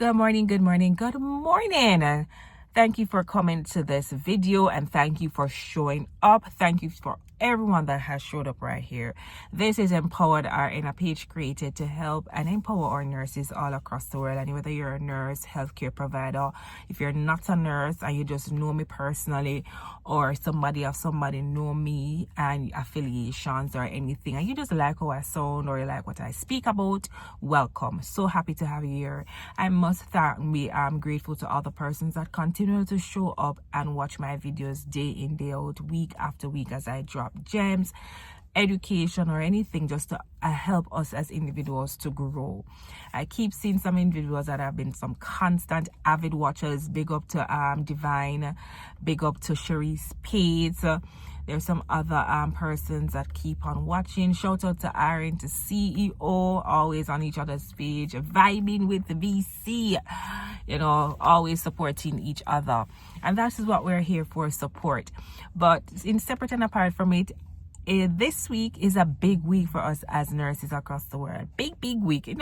Good morning, good morning, good morning. Thank you for coming to this video and thank you for showing up. Thank you for everyone that has showed up right here. This is Empowered RN, a page created to help and empower our nurses all across the world. And whether you're a nurse, healthcare provider, if you're not a nurse and you just know me personally, or somebody know me and affiliations or anything, and you just like how I sound or you like what I speak about, welcome. So happy to have you here. I must thank me. I'm grateful to all the persons that continue to show up and watch my videos day in, day out, week after week as I drop gems, education, or anything just to help us as individuals to grow. I keep seeing some individuals that have been some constant avid watchers. Big up to Divine, big up to Sharice Pate. There's some other persons that keep on watching. Shout out to Aaron, to CEO, always on each other's page, vibing with the VC, always supporting each other. And that is what we're here for, support. But in separate and apart from it, this week is a big week for us as nurses across the world. Big week.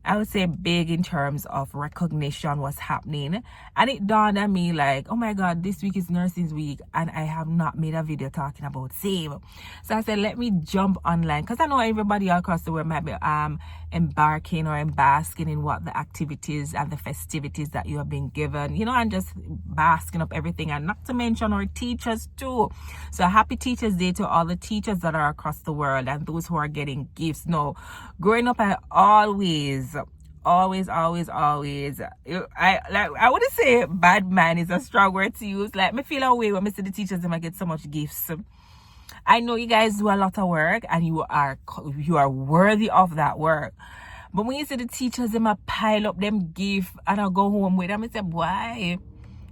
I would say big in terms of recognition, what's happening. And it dawned on me like, oh my God, this week is Nursing Week and I have not made a video talking about SAVE. So I said, let me jump online, because I know everybody across the world might be embarking or basking in what the activities and the festivities that you have been given, and just basking up everything, and not to mention our teachers too. So happy Teachers Day to all the teachers that are across the world and those who are getting gifts. No, growing up, I always I wouldn't say bad man is a strong word to use. Like, me feel away when I see the teachers them I get so much gifts. I know you guys do a lot of work and you are worthy of that work. But when you see the teachers them a pile up them gifts and I go home with them, I say, why?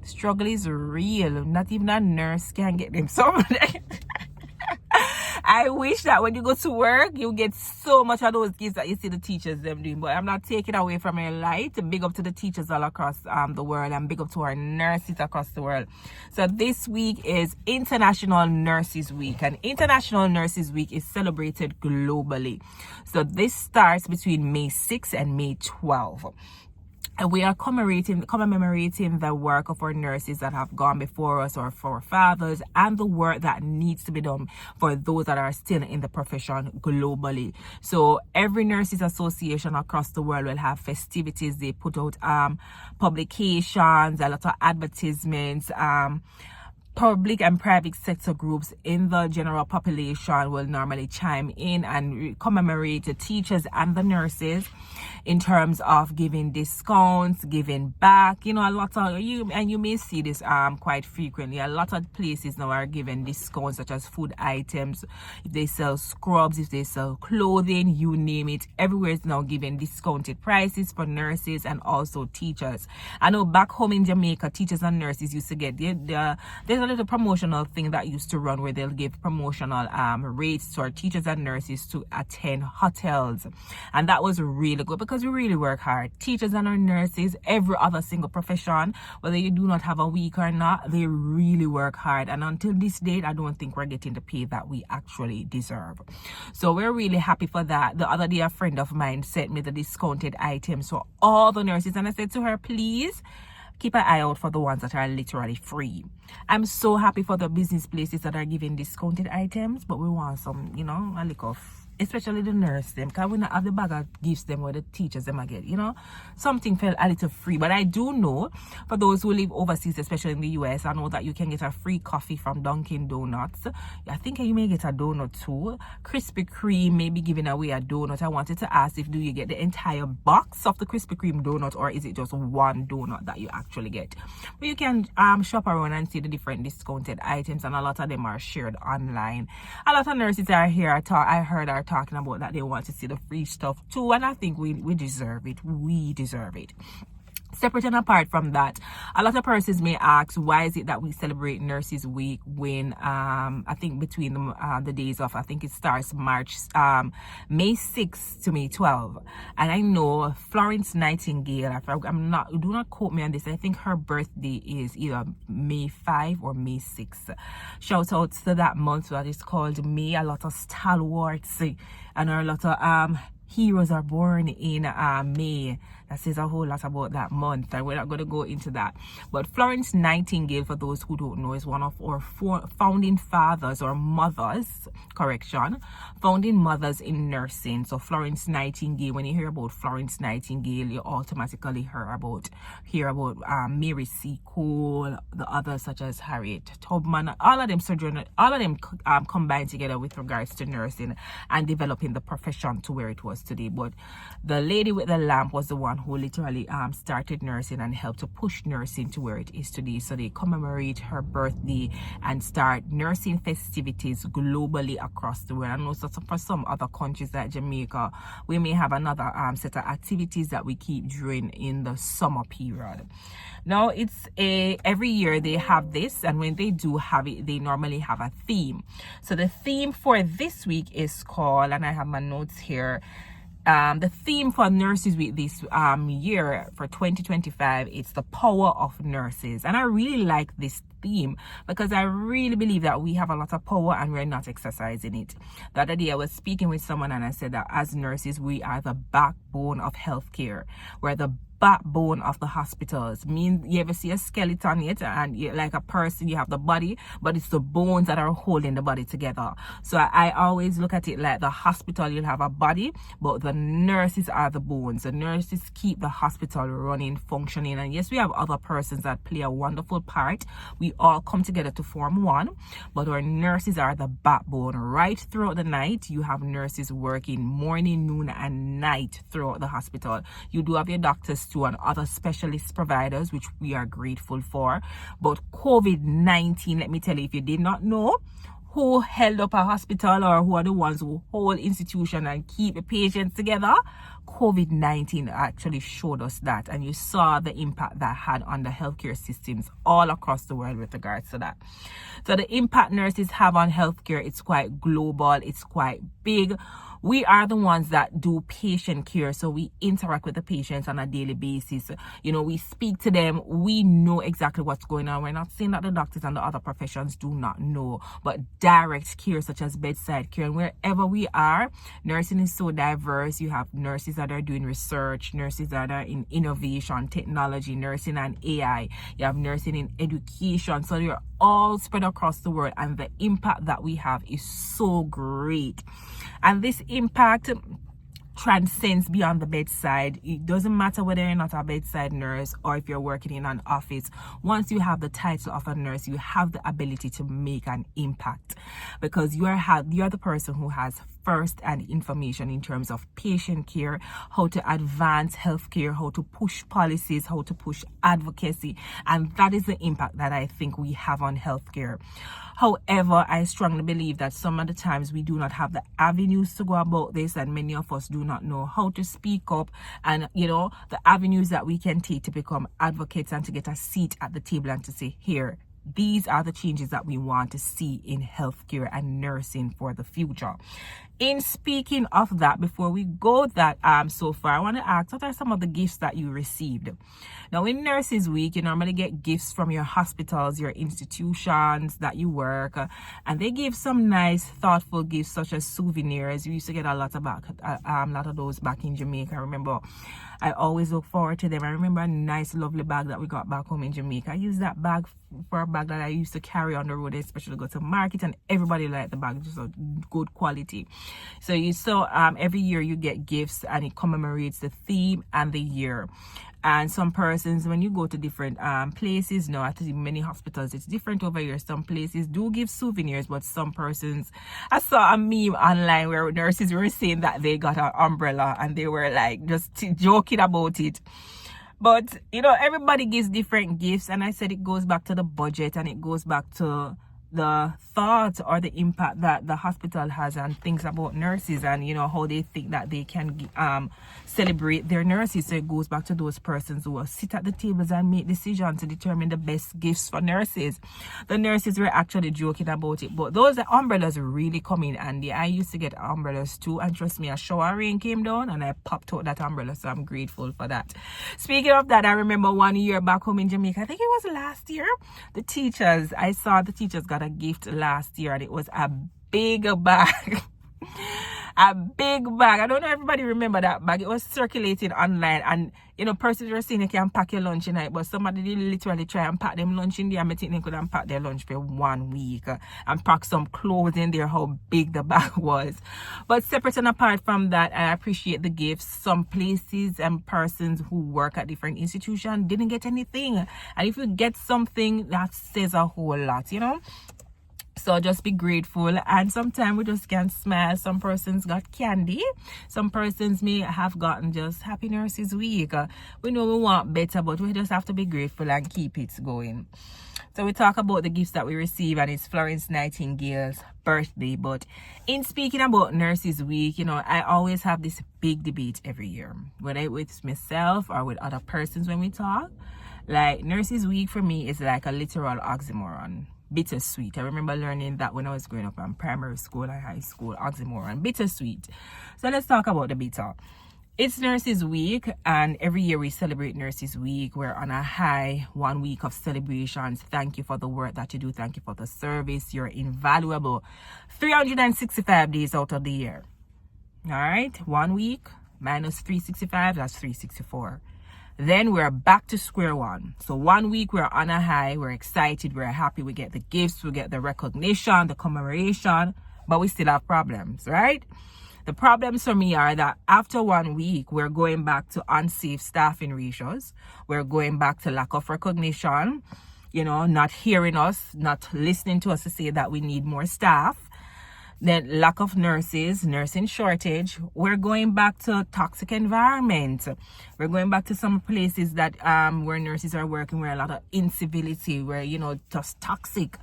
Struggle is real. Not even a nurse can get them some. I wish that when you go to work, you get so much of those gifts that you see the teachers them doing. But I'm not taking away from your light. Big up to the teachers all across the world, and big up to our nurses across the world. So this week is International Nurses Week, and International Nurses Week is celebrated globally. So this starts between May 6th and May 12th. And we are commemorating the work of our nurses that have gone before us, or for our fathers, and the work that needs to be done for those that are still in the profession globally. So every nurses association across the world will have festivities. They put out publications, a lot of advertisements. Public and private sector groups in the general population will normally chime in and commemorate the teachers and the nurses in terms of giving discounts, giving back. A lot of you may see this quite frequently. A lot of places now are giving discounts, such as food items. If they sell scrubs, if they sell clothing, you name it, everywhere is now giving discounted prices for nurses and also teachers. I know back home in Jamaica, teachers and nurses used to get there's a little promotional thing that used to run where they'll give promotional rates to our teachers and nurses to attend hotels, and that was really good because we really work hard. Teachers and our nurses, every other single profession, whether you do not have a week or not, they really work hard, and until this date I don't think we're getting the pay that we actually deserve. So we're really happy for that. The other day a friend of mine sent me the discounted items for all the nurses, and I said to her, please keep an eye out for the ones that are literally free. I'm so happy for the business places that are giving discounted items, but we want some, a little, especially the nurse them, because we not have the bag of gifts them or the teachers them I get, something felt a little free. But I do know for those who live overseas, especially in the US, I know that you can get a free coffee from Dunkin' Donuts. I think you may get a donut too. Krispy Kreme may be giving away a donut. I wanted to ask, do you get the entire box of the Krispy Kreme donut, or is it just one donut that you actually get? But you can shop around and see the different discounted items, and a lot of them are shared online. A lot of nurses are here, I heard are talking about that they want to see the free stuff too, and I think we deserve it. We deserve it. Separate and apart from that, a lot of persons may ask, why is it that we celebrate Nurses Week when I think between the days of, I think it starts May 6th to May 12th. And I know Florence Nightingale, do not quote me on this, I think her birthday is either May 5 or May 6th. Shout out to that month that is called May. A lot of stalwarts and a lot of heroes are born in May. That says a whole lot about that month, and we're not going to go into that. But Florence Nightingale, for those who don't know, is one of our four founding fathers or mothers, founding mothers in nursing. So Florence Nightingale, when you hear about Florence Nightingale, you automatically hear about Mary C. Cole, the others such as Harriet Tubman, all of them combined together with regards to nursing and developing the profession to where it was today. But the lady with the lamp was the one who literally started nursing and helped to push nursing to where it is today. So they commemorate her birthday and start nursing festivities globally across the world. I know for some other countries like Jamaica, we may have another set of activities that we keep during in the summer period. Now it's every year they have this, and when they do have it, they normally have a theme. So the theme for this week is called, and I have my notes here, the theme for Nurses Week this year for 2025, it's the power of nurses. And I really like this theme because I really believe that we have a lot of power and we're not exercising it. The other day I was speaking with someone and I said that as nurses, we are the backbone of healthcare. We're the backbone of the hospitals. Mean you ever see a skeleton yet, and like a person, you have the body, but it's the bones that are holding the body together. So I always look at it like the hospital, you'll have a body, but the nurses are the bones. The nurses keep the hospital running, functioning. And yes, we have other persons that play a wonderful part. We all come together to form one, but our nurses are the backbone. Right throughout the night, you have nurses working morning, noon, and night throughout the hospital. You do have your doctors too and other specialist providers, which we are grateful for. But COVID-19, let me tell you, if you did not know who held up a hospital or who are the ones who hold institution and keep the patients together, COVID-19 actually showed us that, and you saw the impact that had on the healthcare systems all across the world with regards to that. So the impact nurses have on healthcare, it's quite global, it's quite big. We are the ones that do patient care, so we interact with the patients on a daily basis. You know, we speak to them, we know exactly what's going on. We're not saying that the doctors and the other professions do not know, but direct care such as bedside care, and wherever we are, nursing is so diverse. You have nurses that are doing research, nurses that are in innovation, technology, nursing and AI. You have nursing in education, so you're all spread across the world, and the impact that we have is so great. And this impact transcends beyond the bedside. It doesn't matter whether you're not a bedside nurse or if you're working in an office. Once you have the title of a nurse, you have the ability to make an impact, because you're the person who has first-hand information in terms of patient care, how to advance healthcare, how to push policies, how to push advocacy, and that is the impact that I think we have on healthcare. However, I strongly believe that some of the times we do not have the avenues to go about this, and many of us do not know how to speak up, and you know, the avenues that we can take to become advocates and to get a seat at the table and to say, here, these are the changes that we want to see in healthcare and nursing for the future. In speaking of that, before we go that so far, I want to ask, what are some of the gifts that you received? Now, in Nurses Week, you normally get gifts from your hospitals, your institutions that you work, and they give some nice, thoughtful gifts such as souvenirs. We used to get a lot of those back in Jamaica. I remember I always look forward to them. I remember a nice, lovely bag that we got back home in Jamaica. I used that bag for a bag that I used to carry on the road, especially go to market, and everybody liked the bag, just a good quality. So you saw every year you get gifts, and it commemorates the theme and the year. And some persons, when you go to different places, now at many hospitals it's different over here. Some places do give souvenirs, but some persons, I saw a meme online where nurses were saying that they got an umbrella and they were like just joking about it. But you know, everybody gives different gifts, and I said it goes back to the budget, and it goes back to the thought or the impact that the hospital has and things about nurses, and you know, how they think that they can celebrate their nurses. So it goes back to those persons who will sit at the tables and make decisions to determine the best gifts for nurses. The nurses were actually joking about it, but those umbrellas really come in handy. I used to get umbrellas too, and trust me, a shower rain came down and I popped out that umbrella, so I'm grateful for that. Speaking of that, I remember 1 year back home in Jamaica, I think it was last year, I saw the teachers got a gift last year, and it was a big bag. A big bag. I don't know if everybody remember that bag. It was circulating online, and persons were saying you can pack your lunch in it, but somebody did literally try and pack them lunch in there. I think they couldn't pack their lunch for 1 week and pack some clothes in there, how big the bag was. But separate and apart from that, I appreciate the gifts. Some places and persons who work at different institutions didn't get anything. And if you get something, that says a whole lot, So just be grateful, and sometimes we just can't smile. Some persons got candy. Some persons may have gotten just Happy Nurses Week. We know we want better, but we just have to be grateful and keep it going. So we talk about the gifts that we receive, and it's Florence Nightingale's birthday. But in speaking about Nurses Week, I always have this big debate every year, whether it's with myself or with other persons when we talk. Like, Nurses Week for me is like a literal oxymoron. Bittersweet. I remember learning that when I was growing up in primary school and high school. Oxymoron. Bittersweet. So let's talk about the bitter. It's Nurses Week, and every year we celebrate Nurses Week. We're on a high 1 week of celebrations. Thank you for the work that you do. Thank you for the service. You're invaluable. 365 days out of the year. All right? 1 week minus 365, that's 364. Then we're back to square one. So 1 week we're on a high, we're excited, we're happy, we get the gifts, we get the recognition, the commemoration, but we still have problems, right? The problems for me are that after 1 week, we're going back to unsafe staffing ratios. We're going back to lack of recognition, not hearing us, not listening to us to say that we need more staff. Then lack of nurses, nursing shortage. We're going back to toxic environment. We're going back to some places that where nurses are working where a lot of incivility, where just toxic.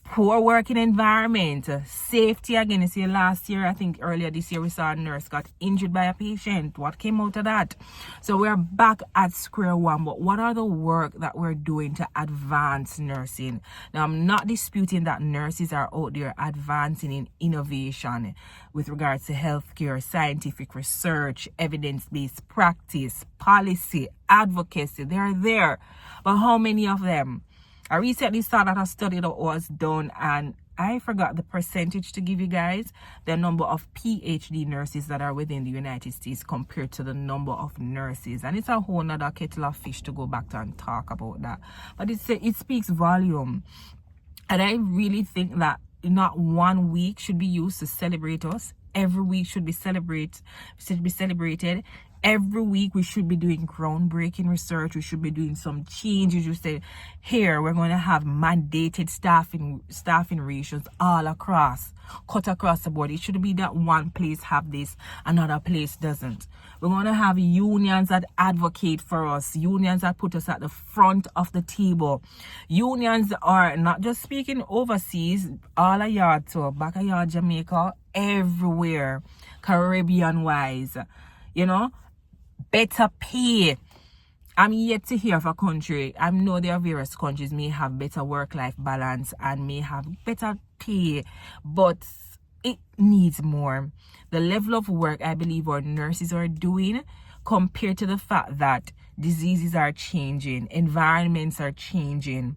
Poor working environment, safety again. You see, last year, I think earlier this year, we saw a nurse got injured by a patient. What came out of that? So we're back at square one. But what are the work that we're doing to advance nursing? Now, I'm not disputing that nurses are out there advancing in innovation with regards to healthcare, scientific research, evidence-based practice, policy, advocacy. They're there. But how many of them? I recently saw that a study that was done, and I forgot the percentage to give you guys, the number of PhD nurses that are within the United States compared to the number of nurses. And it's a whole nother kettle of fish to go back to and talk about that. But it speaks volume. And I really think that not 1 week should be used to celebrate us. Every week should be celebrated. Every week we should be doing groundbreaking research. We should be doing some changes. You say, here we're going to have mandated staffing ratios all across, cut across the board. It should be that one place have this, another place doesn't. We're going to have unions that advocate for us, unions that put us at the front of the table. Unions are not just speaking overseas, all of yard, so backyard, Jamaica, everywhere, Caribbean wise, better pay. I'm yet to hear of a country. I know there are various countries may have better work-life balance and may have better pay, but it needs more. The level of work I believe our nurses are doing, compared to the fact that diseases are changing, environments are changing,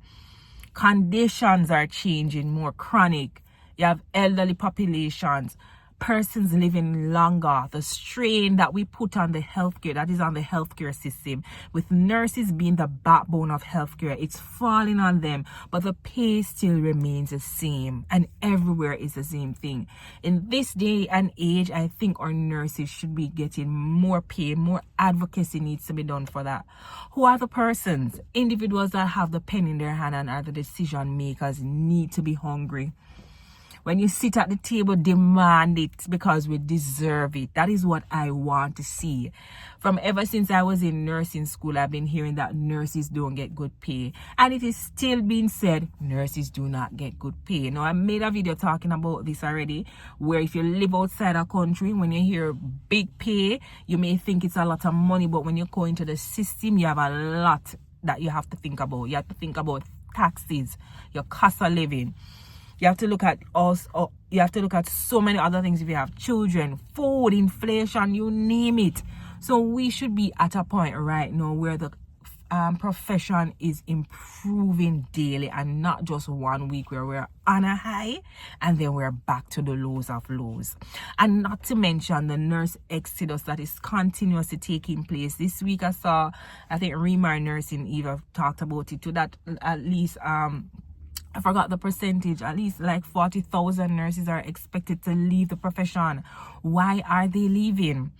conditions are changing, more chronic. You have elderly populations, persons living longer, the strain that we put on the healthcare, that is on the healthcare system, with nurses being the backbone of healthcare, it's falling on them, but the pay still remains the same, and everywhere is the same thing. In this day and age, I think our nurses should be getting more pay, more advocacy needs to be done for that. Who are the persons? Individuals that have the pen in their hand and are the decision makers need to be hungry. When you sit at the table, demand it because we deserve it. That is what I want to see. From ever since I was in nursing school, I've been hearing that nurses don't get good pay. And it is still being said, nurses do not get good pay. Now, I made a video talking about this already, where if you live outside a country, when you hear big pay, you may think it's a lot of money. But when you go into the system, you have a lot that you have to think about. You have to think about taxes, your cost of living. You have to look at also, you have to look at so many other things. If you have children, food, inflation, you name it. So we should be at a point right now where the profession is improving daily, and not just 1 week where we're on a high and then we're back to the lows of lows. And not to mention the nurse exodus that is continuously taking place. This week I think Remar Nursing Eva talked about it too, that at least I forgot the percentage, at least like 40,000 nurses are expected to leave the profession. Why are they leaving?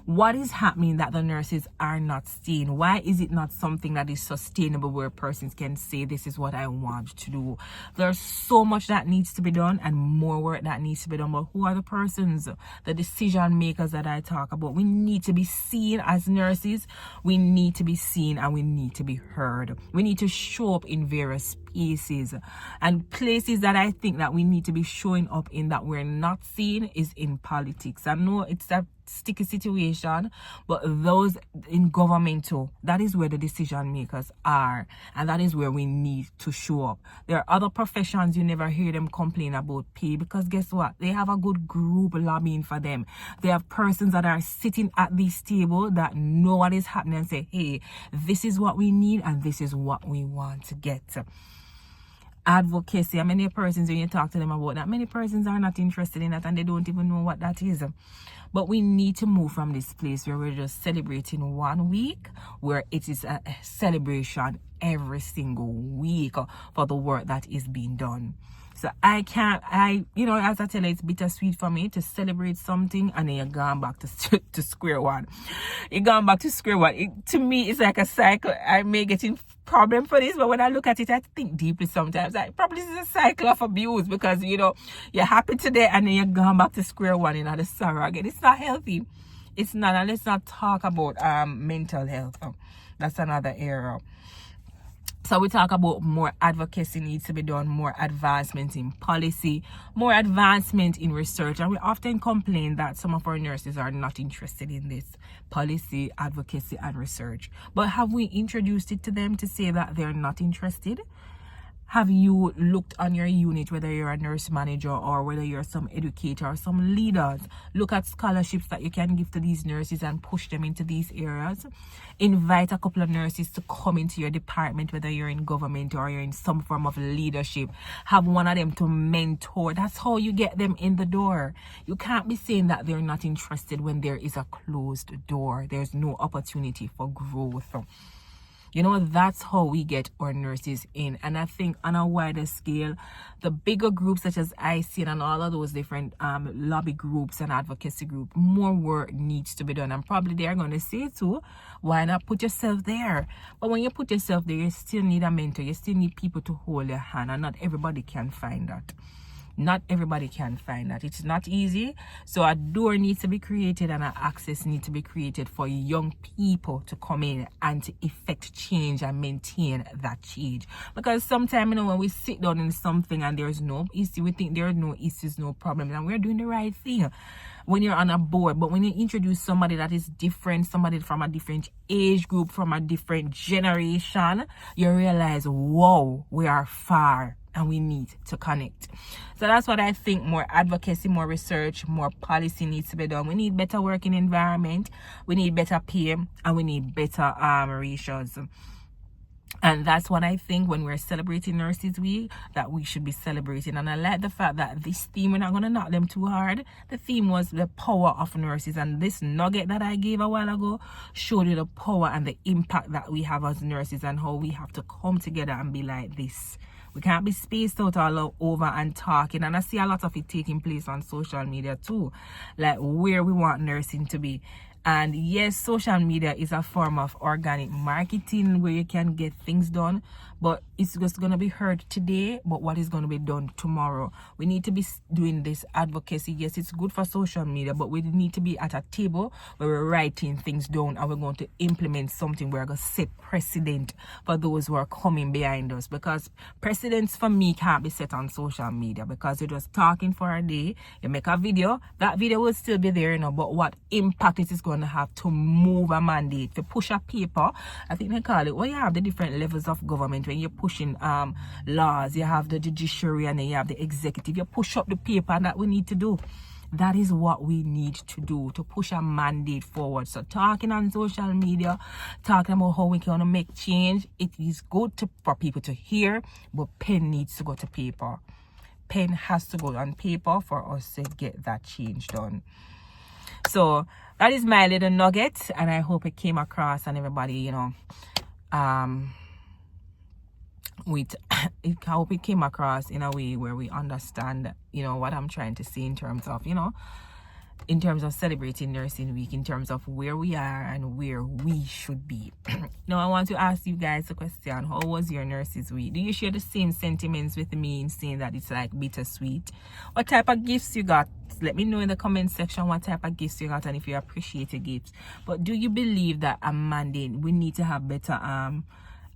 What is happening that the nurses are not seeing? Why is it not something that is sustainable where persons can say, this is what I want to do? There's so much that needs to be done and more work that needs to be done. But who are the persons, the decision makers that I talk about? We need to be seen as nurses. We need to be seen and we need to be heard. We need to show up in various spaces, and places that I think that we need to be showing up in that we're not seen is in politics. I know it's a sticky situation, but those in government too, that is where the decision makers are, and that is where we need to show up. There are other professions you never hear them complain about pay, because guess what? They have a good group lobbying for them. They have persons that are sitting at this table that know what is happening and say, hey, this is what we need and this is what we want to get. Advocacy, how many persons, when you talk to them about that, many persons are not interested in that and they don't even know what that is. But we need to move from this place where we're just celebrating 1 week, where it is a celebration every single week for the work that is being done. So as I tell you, it's bittersweet for me to celebrate something and then you're gone back to square one. You're gone back to square one. To me, it's like a cycle. I may get in problem for this, but when I look at it, I think deeply sometimes. Probably this is a cycle of abuse, because, you're happy today and then you're gone back to square one in the sorrow again. It's not healthy. It's not. And let's not talk about mental health. That's another area. So we talk about more advocacy needs to be done, more advancement in policy, more advancement in research. And we often complain that some of our nurses are not interested in this policy, advocacy, and research. But have we introduced it to them to say that they're not interested? Have you looked on your unit, whether you're a nurse manager or whether you're some educator or some leaders? Look at scholarships that you can give to these nurses and push them into these areas. Invite a couple of nurses to come into your department, whether you're in government or you're in some form of leadership. Have one of them to mentor. That's how you get them in the door. You can't be saying that they're not interested when there is a closed door. There's no opportunity for growth. That's how we get our nurses in. And I think on a wider scale, the bigger groups such as IC and all of those different lobby groups and advocacy groups, more work needs to be done. And probably they're going to say too, why not put yourself there? But when you put yourself there, you still need a mentor. You still need people to hold your hand, and not everybody can find that. Not everybody can find that. It's not easy. So a door needs to be created and an access needs to be created for young people to come in and to effect change and maintain that change. Because sometimes, when we sit down in something and there's no issue, we think there are no issues, no problems, and we're doing the right thing when you're on a board. But when you introduce somebody that is different, somebody from a different age group, from a different generation, you realize, whoa, we are far. And we need to connect. So that's what I think. More advocacy, more research, more policy needs to be done. We need better working environment. We need better pay, and we need better ratios. And that's what I think when we're celebrating Nurses Week, that we should be celebrating. And I like the fact that this theme, we're not going to knock them too hard. The theme was the power of nurses. And this nugget that I gave a while ago showed you the power and the impact that we have as nurses and how we have to come together and be like this. We can't be spaced out all over and talking. And I see a lot of it taking place on social media too. Like where we want nursing to be. And yes, social media is a form of organic marketing where you can get things done, but it's just going to be heard today, but what is going to be done tomorrow? We need to be doing this advocacy. Yes, it's good for social media, but we need to be at a table where we're writing things down and we're going to implement something. We're going to set precedent for those who are coming behind us, because precedents for me can't be set on social media, because you're just talking for a day, you make a video, that video will still be there, but what impact it is going to have to move a mandate, to push a paper. I think they call it, you have the different levels of government. When you're pushing laws, you have the judiciary and then you have the executive. You push up the paper, and that we need to do. That is what we need to do to push a mandate forward. So talking on social media, talking about how we can make change, it is good for people to hear, but pen needs to go to paper. Pen has to go on paper for us to get that change done. So that is my little nugget, and I hope it came across and everybody, I hope it came across in a way where we understand, what I'm trying to say in terms of, celebrating Nursing Week, in terms of where we are and where we should be. Now, I want to ask you guys a question. How was your Nurses Week? Do you share the same sentiments with me in saying that it's like bittersweet? What type of gifts you got? Let me know in the comment section what type of gifts you got and if you appreciate your gifts. But do you believe that a mandate, we need to have better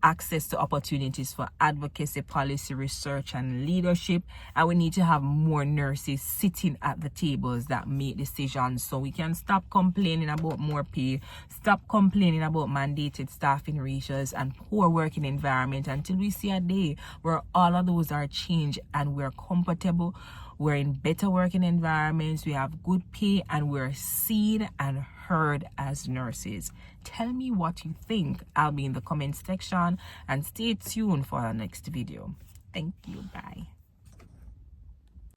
access to opportunities for advocacy, policy, research, and leadership, and we need to have more nurses sitting at the tables that make decisions, so we can stop complaining about more pay, stop complaining about mandated staffing ratios and poor working environment, until we see a day where all of those are changed and we're comfortable, we're in better working environments, we have good pay, and we're seen and heard as nurses. Tell me what you think. I'll be in the comment section, and stay tuned for our next video. Thank you. Bye.